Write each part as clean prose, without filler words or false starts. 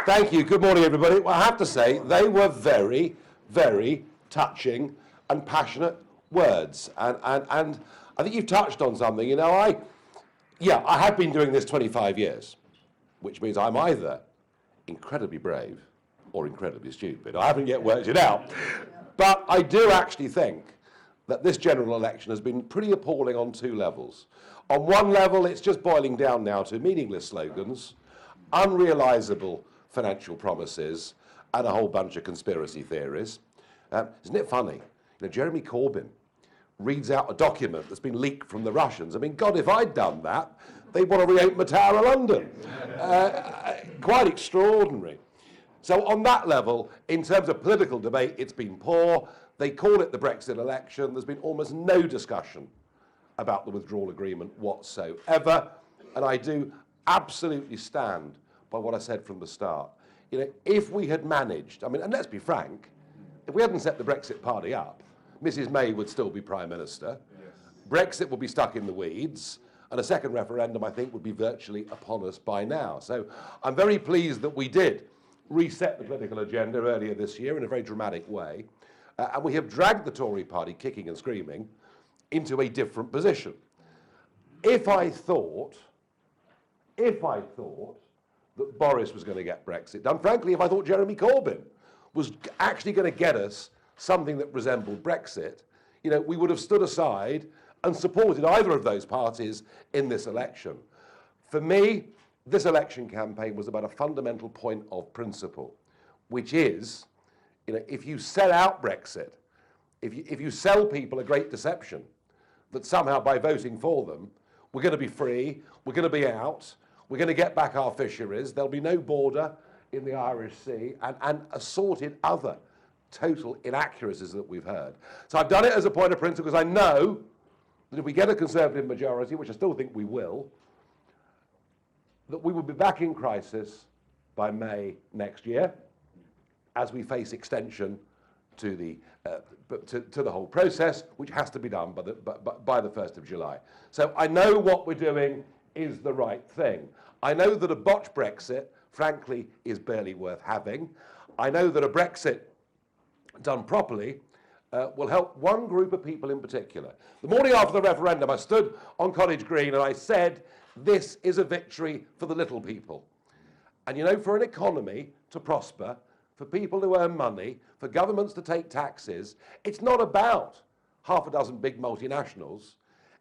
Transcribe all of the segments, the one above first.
Thank you. Good morning, everybody. Well, I have to say, they were very, very touching and passionate words. And I think you've touched on something. You know, I have been doing this 25 years, which means I'm either incredibly brave or incredibly stupid. I haven't yet worked it out. But I do actually think that this general election has been pretty appalling on two levels. On one level, it's just boiling down now to meaningless slogans, unrealisable financial promises, and a whole bunch of conspiracy theories. Isn't it funny? You know, Jeremy Corbyn reads out a document that's been leaked from the Russians. I mean, God, if I'd done that, they'd want to reopen the Tower of London. Quite extraordinary. So on that level, in terms of political debate, it's been poor. They call it the Brexit election. There's been almost no discussion about the withdrawal agreement whatsoever. And I do absolutely stand by what I said from the start. You know, if we had managed, I mean, and let's be frank, if we hadn't set the Brexit Party up, Mrs May would still be Prime Minister. Yes. Brexit would be stuck in the weeds, and a second referendum, I think, would be virtually upon us by now. So I'm very pleased that we did reset the political agenda earlier this year in a very dramatic way, and we have dragged the Tory party, kicking and screaming, into a different position. If I thought that Boris was going to get Brexit done, frankly, if I thought Jeremy Corbyn was actually going to get us something that resembled Brexit, you know, we would have stood aside and supported either of those parties in this election. For me, this election campaign was about a fundamental point of principle, which is, you know, if you sell out Brexit, if you sell people a great deception that somehow by voting for them, we're going to be free, we're going to be out, we're going to get back our fisheries, there'll be no border in the Irish Sea, and assorted other total inaccuracies that we've heard. So I've done it as a point of principle because I know that if we get a Conservative majority, which I still think we will, that we will be back in crisis by May next year as we face extension to the whole process, which has to be done by the 1st of July. So I know what we're doing is the right thing. I know that a botched Brexit, frankly, is barely worth having. I know that a Brexit done properly will help one group of people in particular. The morning after the referendum, I stood on College Green and I said, this is a victory for the little people. And you know, for an economy to prosper, for people to earn money, for governments to take taxes, it's not about half a dozen big multinationals.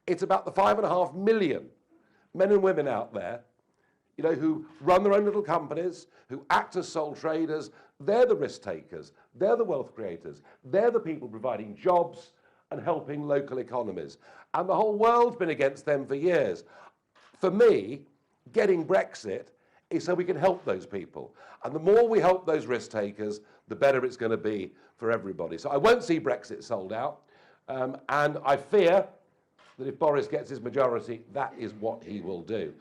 It's about the 5.5 million men and women out there, you know, who run their own little companies, who act as sole traders. They're the risk takers, they're the wealth creators, they're the people providing jobs and helping local economies. And the whole world's been against them for years. For me, getting Brexit is so we can help those people. And the more we help those risk takers, the better it's going to be for everybody. So I won't see Brexit sold out. And I fear that if Boris gets his majority, that is what he will do.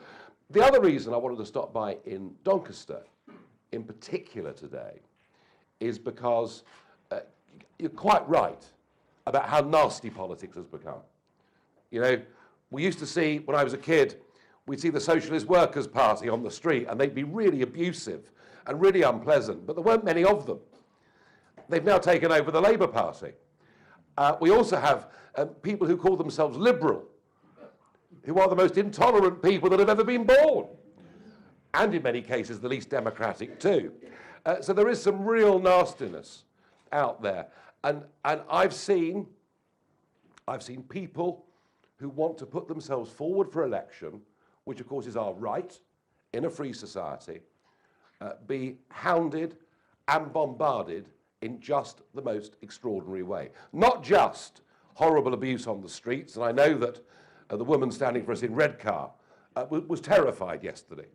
The other reason I wanted to stop by in Doncaster, in particular today, is because you're quite right about how nasty politics has become. You know, we used to see, when I was a kid, we'd see the Socialist Workers' Party on the street, and they'd be really abusive and really unpleasant, but there weren't many of them. They've now taken over the Labour Party. We also have people who call themselves liberal, who are the most intolerant people that have ever been born, and in many cases the least democratic too. So there is some real nastiness out there, and I've seen people who want to put themselves forward for election, which of course is our right in a free society, be hounded and bombarded in just the most extraordinary way. Not just horrible abuse on the streets, and I know that the woman standing for us in Redcar was terrified yesterday,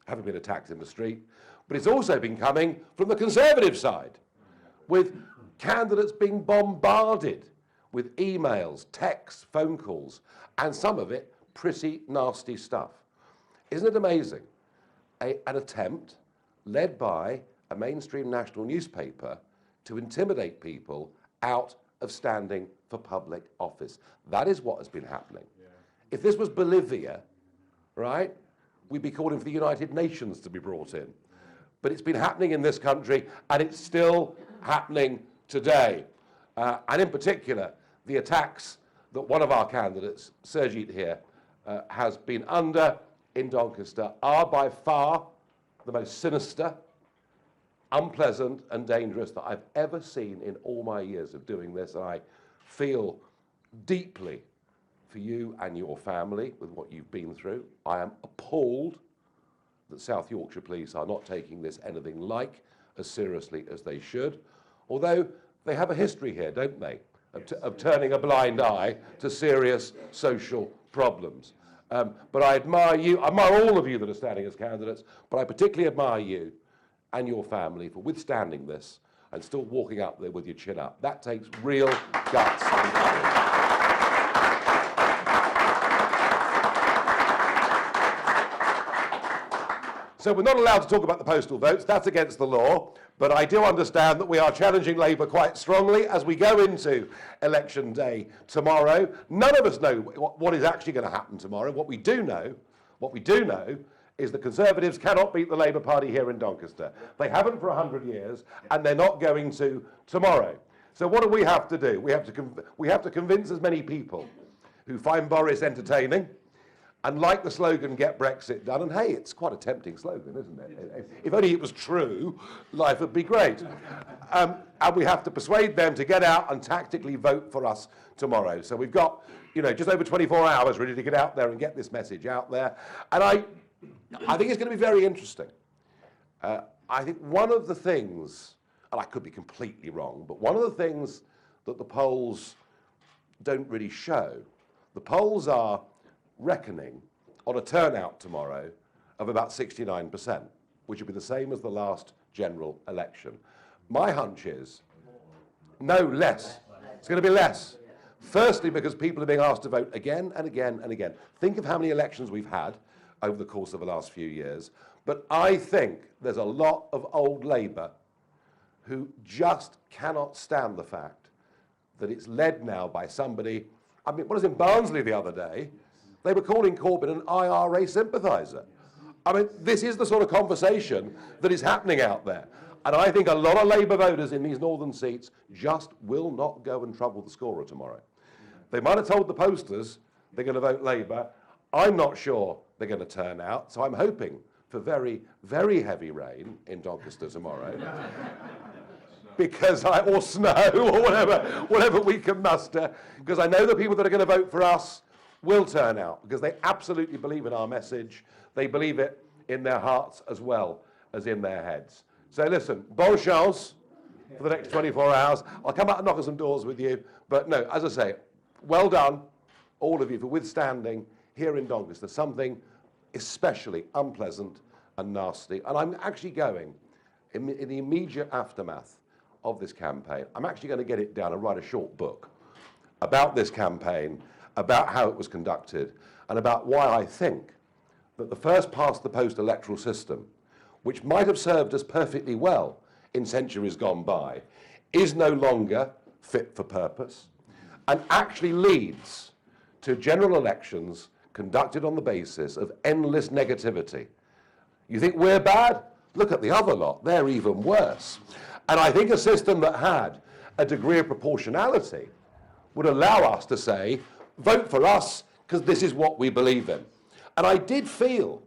having been attacked in the street, but it's also been coming from the Conservative side, with candidates being bombarded with emails, texts, phone calls, and some of it pretty nasty stuff. Isn't it amazing? An attempt led by a mainstream national newspaper to intimidate people out of standing for public office. That is what has been happening. Yeah. If this was Bolivia, right, we'd be calling for the United Nations to be brought in. but it's been happening in this country, and it's still happening today. And in particular, the attacks that one of our candidates, Serjeet here, has been under in Doncaster are by far the most sinister, unpleasant and dangerous that I've ever seen in all my years of doing this. And I feel deeply for you and your family with what you've been through. I am appalled that South Yorkshire Police are not taking this anything like as seriously as they should, although they have a history here, don't they, of turning a blind eye to serious social problems. But I admire you, I admire all of you that are standing as candidates, but I particularly admire you and your family for withstanding this and still walking up there with your chin up. That takes real guts and courage. So we're not allowed to talk about the postal votes, that's against the law, but I do understand that we are challenging Labour quite strongly as we go into election day tomorrow. None of us know what is actually going to happen tomorrow. What we do know is the Conservatives cannot beat the Labour Party here in Doncaster. They haven't for 100 years, and they're not going to tomorrow. So what do we have to do? We have to convince as many people who find Boris entertaining and like the slogan, get Brexit done, and hey, it's quite a tempting slogan, isn't it? If only it was true, life would be great. And we have to persuade them to get out and tactically vote for us tomorrow. So we've got, just over 24 hours really to get out there and get this message out there. And I think it's going to be very interesting. I think one of the things, and I could be completely wrong, but one of the things that the polls don't really show, the polls are reckoning on a turnout tomorrow of about 69%, which would be the same as the last general election. My hunch is no less. It's going to be less. Firstly, because people are being asked to vote again and again and again. Think of how many elections we've had over the course of the last few years. But I think there's a lot of old Labour who just cannot stand the fact that it's led now by somebody. I mean, what was in Barnsley the other day? They were calling Corbyn an IRA sympathiser. I mean, this is the sort of conversation that is happening out there. And I think a lot of Labour voters in these northern seats just will not go and trouble the scorer tomorrow. They might have told the posters they're going to vote Labour. I'm not sure they're going to turn out, so I'm hoping for very, very heavy rain in Doncaster tomorrow. Or snow, or whatever we can muster, because I know the people that are going to vote for us will turn out, because they absolutely believe in our message. They believe it in their hearts as well as in their heads. So listen, bonne chance for the next 24 hours. I'll come out and knock on some doors with you, but no, as I say, well done, all of you, for withstanding here in Doncaster something especially unpleasant and nasty. And I'm actually going, in the immediate aftermath of this campaign, I'm actually going to get it down and write a short book about this campaign, about how it was conducted, and about why I think that the first past the post electoral system, which might have served us perfectly well in centuries gone by, is no longer fit for purpose and actually leads to general elections conducted on the basis of endless negativity. You think we're bad? Look at the other lot, they're even worse. And I think a system that had a degree of proportionality would allow us to say, vote for us because this is what we believe in. And I did feel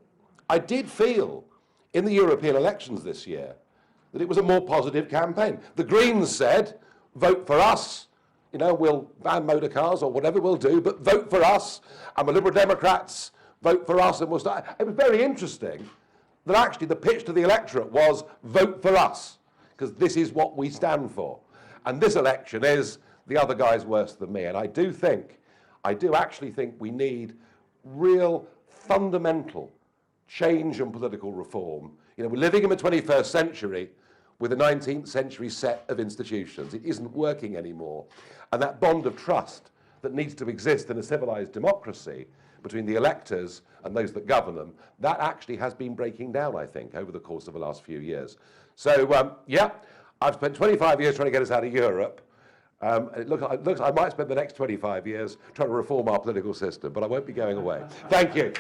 in the European elections this year that it was a more positive campaign. The Greens said, vote for us, we'll ban motor cars or whatever we'll do, but vote for us. And the Liberal Democrats, vote for us, and we'll start. It was very interesting that actually the pitch to the electorate was, vote for us, because this is what we stand for. And this election is, the other guy's worse than me. And I do actually think we need real fundamental change and political reform. We're living in the 21st century with a 19th century set of institutions. It isn't working anymore. And that bond of trust that needs to exist in a civilized democracy between the electors and those that govern them, that actually has been breaking down, I think, over the course of the last few years. So, I've spent 25 years trying to get us out of Europe. It looks I might spend the next 25 years trying to reform our political system, but I won't be going away. Thank you.